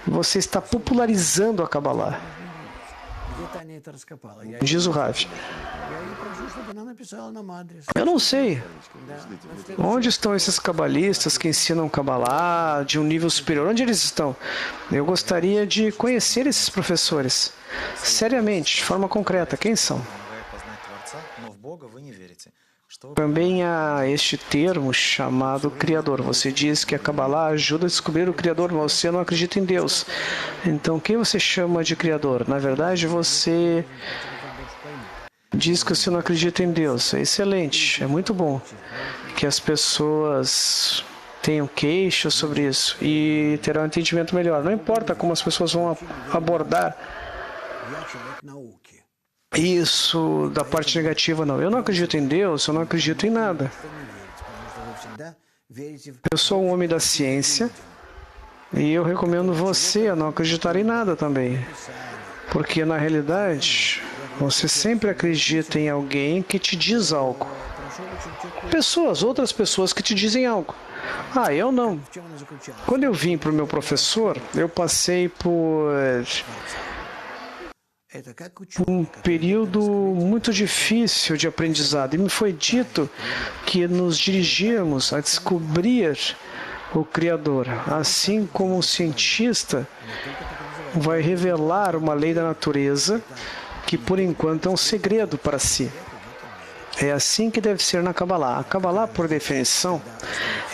você está popularizando a Kabbalah. Diz o Rav. Eu não sei. Onde estão esses cabalistas que ensinam Kabbalah de um nível superior? Onde eles estão? Eu gostaria de conhecer esses professores. Seriamente, de forma concreta. Quem são? Também há este termo chamado Criador. Você diz que a Kabbalah ajuda a descobrir o Criador, mas você não acredita em Deus. Então, quem você chama de Criador? Na verdade, você diz que você não acredita em Deus. É excelente, é muito bom que as pessoas tenham queixas sobre isso e terão um entendimento melhor. Não importa como as pessoas vão abordar isso da parte negativa, não. Eu não acredito em Deus, eu não acredito em nada. Eu sou um homem da ciência e eu recomendo você a não acreditar em nada também. Porque, na realidade, você sempre acredita em alguém que te diz algo. Outras pessoas que te dizem algo. Ah, eu não. Quando eu vim para o meu professor, eu passei por um período muito difícil de aprendizado e me foi dito que nos dirigíamos a descobrir o Criador, assim como o cientista vai revelar uma lei da natureza que por enquanto é um segredo para si. É assim que deve ser na Kabbalah. A Kabbalah, por definição,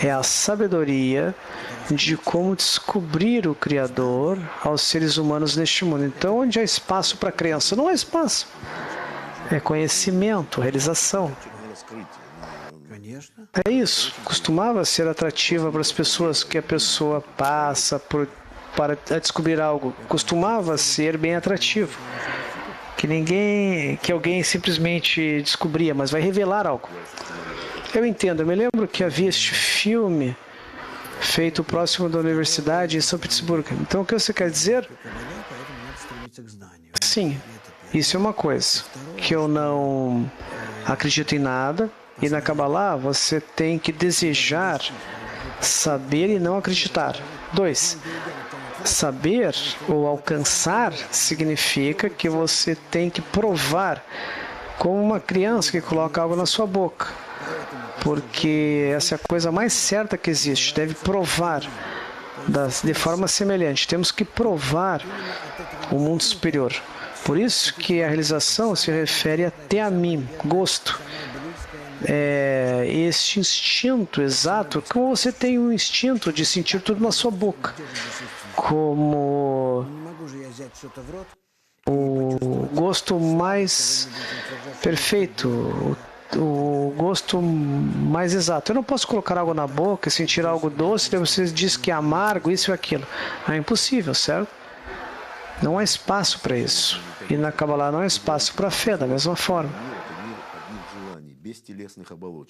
é a sabedoria de como descobrir o Criador aos seres humanos neste mundo. Então, onde há espaço para a crença? Não há espaço. É conhecimento, realização. É isso. Costumava ser atrativa para as pessoas que a pessoa passa para descobrir algo. Costumava ser bem atrativo. Que alguém simplesmente descobria, mas vai revelar algo. Eu entendo. Eu me lembro que havia este filme feito próximo da universidade em São Petersburgo. Então, o que você quer dizer? Sim, isso é uma coisa. Que eu não acredito em nada. E na Kabbalah, você tem que desejar saber e não acreditar. 2. Saber ou alcançar significa que você tem que provar, como uma criança que coloca algo na sua boca. Porque essa é a coisa mais certa que existe. Deve provar de forma semelhante. Temos que provar o mundo superior. Por isso que a realização se refere até a mim, gosto. Este instinto exato, como você tem um instinto de sentir tudo na sua boca. Como o gosto mais perfeito, o gosto mais exato. Eu não posso colocar algo na boca e sentir algo doce, daí você diz que é amargo, isso e aquilo. É impossível, certo? Não há espaço para isso. E na Kabbalah não há espaço para a fé, da mesma forma.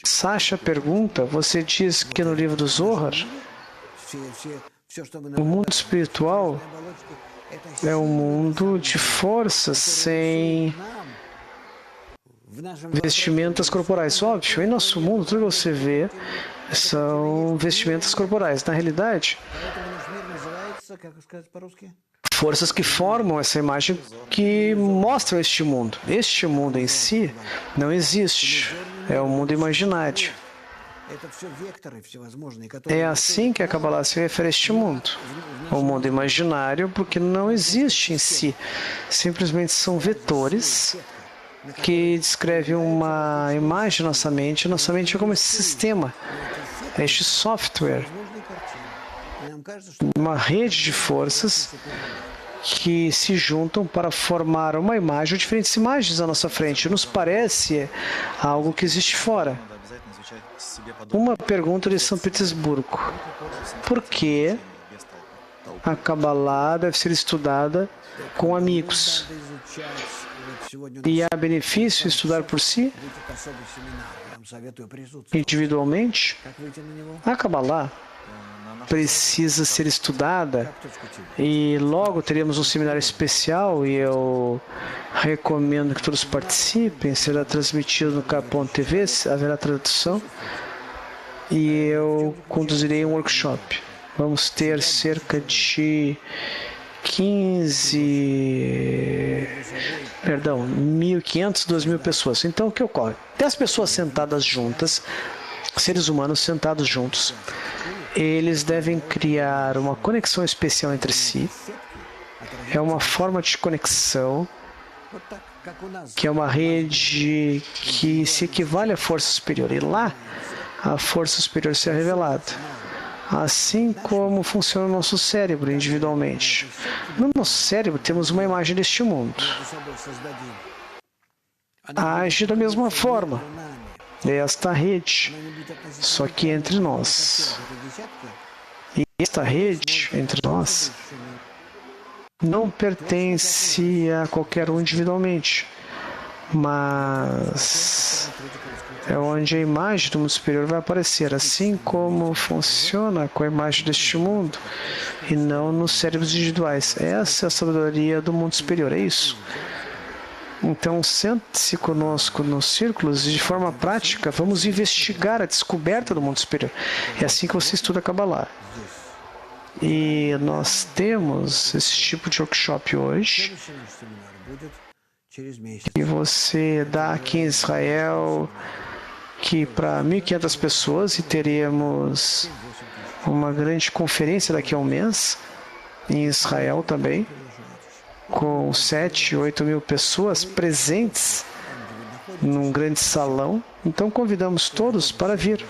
Sasha pergunta, você diz que no livro do Zohar, o mundo espiritual é um mundo de forças sem vestimentas corporais. Óbvio, em nosso mundo, tudo que você vê são vestimentas corporais. Na realidade, forças que formam essa imagem que mostram este mundo. Este mundo em si não existe. É um mundo imaginário. É assim que a Kabbalah se refere a este mundo. O mundo imaginário, porque não existe em si. Simplesmente são vetores que descreve uma imagem na nossa mente. Nossa mente é como esse sistema, este software, uma rede de forças que se juntam para formar uma imagem ou diferentes imagens à nossa frente. Nos parece algo que existe fora. Надо обязательно изучать себе подобное. Uma pergunta de São Petersburgo. Por que Без толпы. a Kabbalah deve ser estudada com amigos? E há benefício estudar por si, individualmente? A Kabbalah precisa ser estudada e logo teremos um seminário especial e eu recomendo que todos participem. Será transmitido no K.TV, haverá tradução e eu conduzirei um workshop. Vamos ter cerca de 1.500, 2.000 pessoas. Então, o que ocorre? 10 pessoas sentadas juntas, seres humanos sentados juntos, eles devem criar uma conexão especial entre si. É uma forma de conexão que é uma rede que se equivale à força superior. E lá, a força superior será revelada. Assim como funciona o nosso cérebro individualmente. No nosso cérebro temos uma imagem deste mundo. Age da mesma forma. É esta rede, só que entre nós. E esta rede entre nós não pertence a qualquer um individualmente, mas é onde a imagem do mundo superior vai aparecer, assim como funciona com a imagem deste mundo, e não nos cérebros individuais. Essa é a sabedoria do mundo superior, é isso. Então, sente-se conosco nos círculos e, de forma prática, vamos investigar a descoberta do mundo superior. É assim que você estuda a Kabbalah. E nós temos esse tipo de workshop hoje, que você dá aqui em Israel, que para 1.500 pessoas, e teremos uma grande conferência daqui a um mês, em Israel também, com 7, 8 mil pessoas presentes num grande salão. Então convidamos todos para vir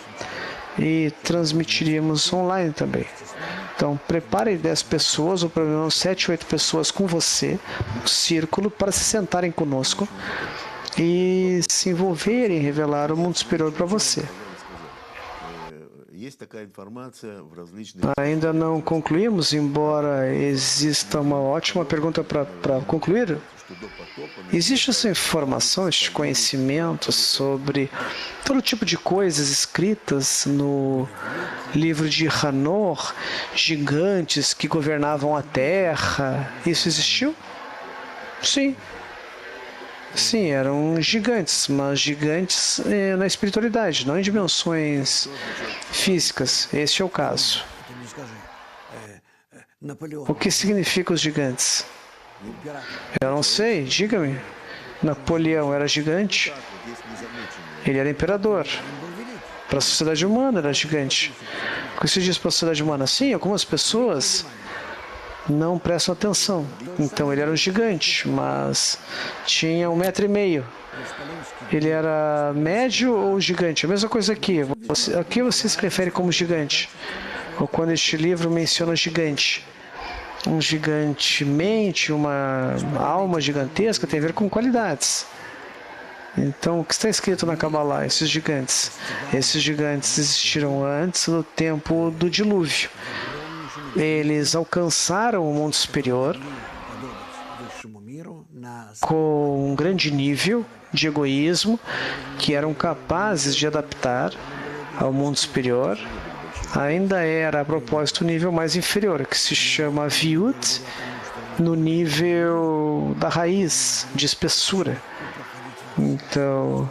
e transmitiríamos online também. Então prepare 10 pessoas ou pelo menos 7, 8 pessoas com você, um círculo, para se sentarem conosco e se envolverem em revelar o mundo superior para você. Ainda não concluímos, embora exista uma ótima pergunta para concluir. Existe essa informação, este conhecimento sobre todo tipo de coisas escritas no livro de Hanor, gigantes que governavam a Terra? Isso existiu? Sim. Sim, eram gigantes, mas gigantes na espiritualidade, não em dimensões físicas. Este é o caso. O que significam os gigantes? Eu não sei, diga-me. Napoleão era gigante? Ele era imperador. Para a sociedade humana era gigante. O que se diz para a sociedade humana? Sim, algumas pessoas não prestam atenção. Então ele era um gigante, mas tinha 1,5 metro. Ele era médio ou gigante? A mesma coisa aqui. A que você se refere como gigante? Ou quando este livro menciona gigante? Um gigante mente, uma alma gigantesca, tem a ver com qualidades. Então, o que está escrito na Kabbalah? Esses gigantes existiram antes do tempo do dilúvio. Eles alcançaram o mundo superior com um grande nível de egoísmo, que eram capazes de adaptar ao mundo superior. Ainda era, a propósito, o nível mais inferior, que se chama Viut, no nível da raiz, de espessura. Então,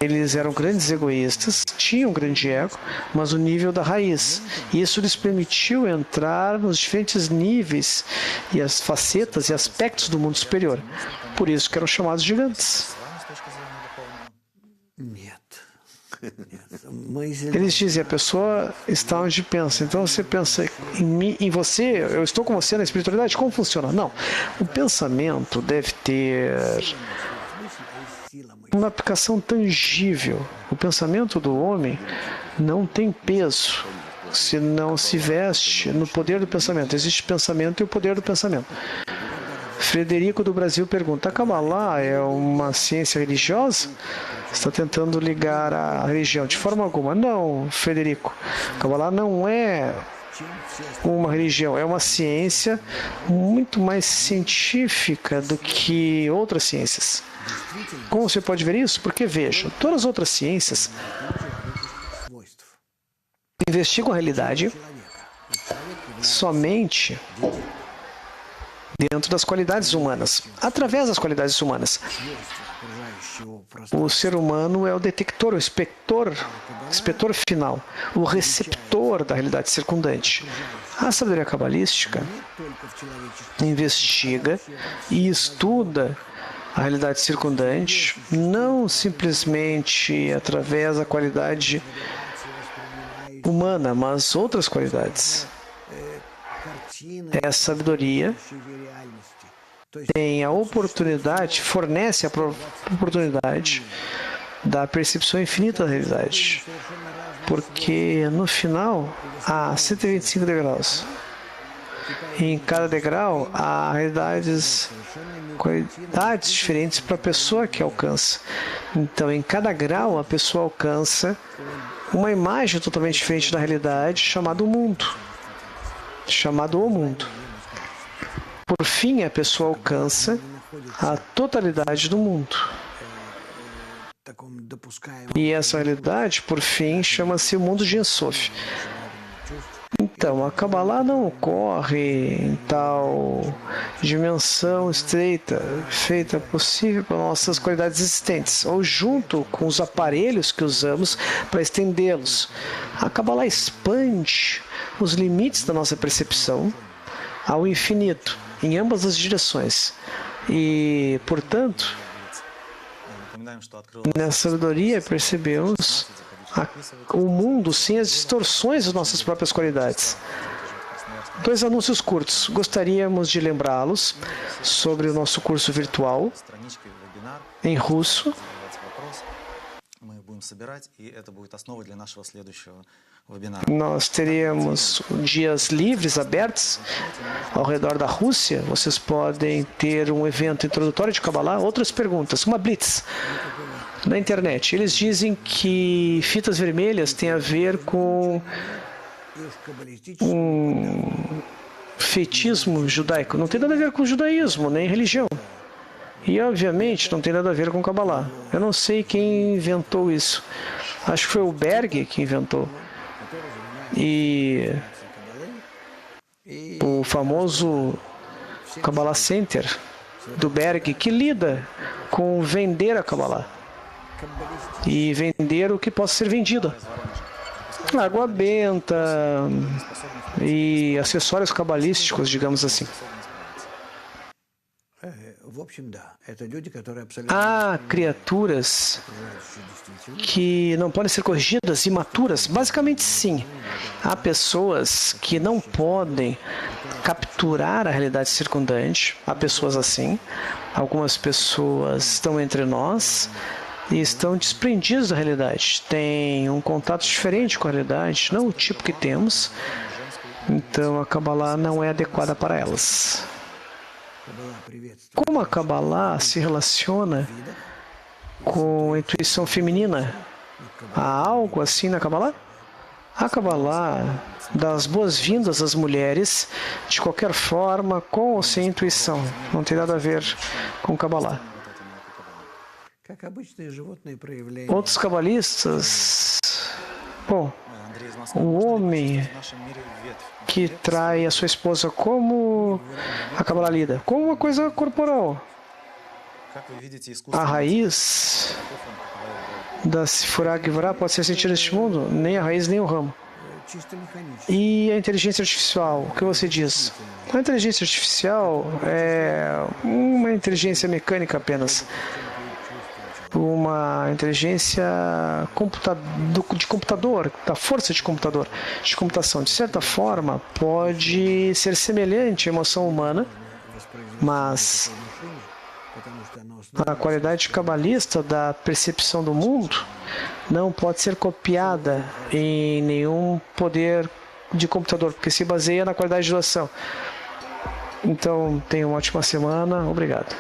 eles eram grandes egoístas, tinham um grande ego, mas o nível da raiz. E isso lhes permitiu entrar nos diferentes níveis e as facetas e aspectos do mundo superior. Por isso que eram chamados gigantes. Eles dizem, a pessoa está onde pensa. Então você pensa em mim, em você, eu estou com você na espiritualidade, como funciona? Não. O pensamento deve ter uma aplicação tangível. O pensamento do homem não tem peso se não se veste no poder do pensamento. Existe pensamento e o poder do pensamento. Frederico do Brasil pergunta, a Kabbalah é uma ciência religiosa? Está tentando ligar a religião. De forma alguma. Não, Frederico. Kabbalah não é uma religião, é uma ciência muito mais científica do que outras ciências. Como você pode ver isso? Porque, veja, todas as outras ciências investigam a realidade somente dentro das qualidades humanas, através das qualidades humanas. O ser humano é o detector, o inspetor final, o receptor da realidade circundante. A sabedoria cabalística investiga e estuda a realidade circundante, não simplesmente através da qualidade humana, mas outras qualidades. Essa sabedoria tem a oportunidade, fornece a oportunidade da percepção infinita da realidade. Porque no final há 125 degraus. Em cada degrau há qualidades diferentes para a pessoa que alcança. Então, em cada grau, a pessoa alcança uma imagem totalmente diferente da realidade, chamada o mundo. Chamado o mundo. Por fim, a pessoa alcança a totalidade do mundo. E essa realidade, por fim, chama-se o mundo de Ensof. Então, a Kabbalah não ocorre em tal dimensão estreita, feita possível para nossas qualidades existentes, ou junto com os aparelhos que usamos para estendê-los. A Kabbalah expande os limites da nossa percepção ao infinito, em ambas as direções. E, portanto, nessa sabedoria percebemos o mundo sem as distorções das nossas próprias qualidades. 2 anúncios curtos. Gostaríamos de lembrá-los sobre o nosso curso virtual em russo. Nós teremos dias livres, abertos, ao redor da Rússia. Vocês podem ter um evento introdutório de Kabbalah. Outras perguntas. Uma blitz na internet. Eles dizem que fitas vermelhas têm a ver com um fetismo judaico. Não tem nada a ver com judaísmo, nem religião. E, obviamente, não tem nada a ver com Kabbalah. Eu não sei quem inventou isso. Acho que foi o Berg que inventou. E o famoso Kabbalah Center do Berg, que lida com vender a Kabbalah e vender o que possa ser vendido. Água benta e acessórios cabalísticos, digamos assim. Há criaturas que não podem ser corrigidas, imaturas? Basicamente, sim. Há pessoas que não podem capturar a realidade circundante. Há pessoas assim. Algumas pessoas estão entre nós e estão desprendidas da realidade. Têm um contato diferente com a realidade, não o tipo que temos. Então, a Kabbalah não é adequada para elas. Como a Kabbalah se relaciona com a intuição feminina? Há algo assim na Kabbalah? A Kabbalah dá as boas-vindas às mulheres, de qualquer forma, com ou sem intuição. Não tem nada a ver com Kabbalah. Outros cabalistas, bom, o homem que trai a sua esposa, como a Kabbalah lida? Como uma coisa corporal. A raiz da Sifurá Gevurah pode ser sentida neste mundo, nem a raiz nem o ramo. E a inteligência artificial, o que você diz? A inteligência artificial é uma inteligência mecânica apenas. uma inteligência de computador, da força de computador, de computação. De certa forma, pode ser semelhante à emoção humana, mas a qualidade cabalista da percepção do mundo não pode ser copiada em nenhum poder de computador, porque se baseia na qualidade de doação. Então, tenha uma ótima semana. Obrigado.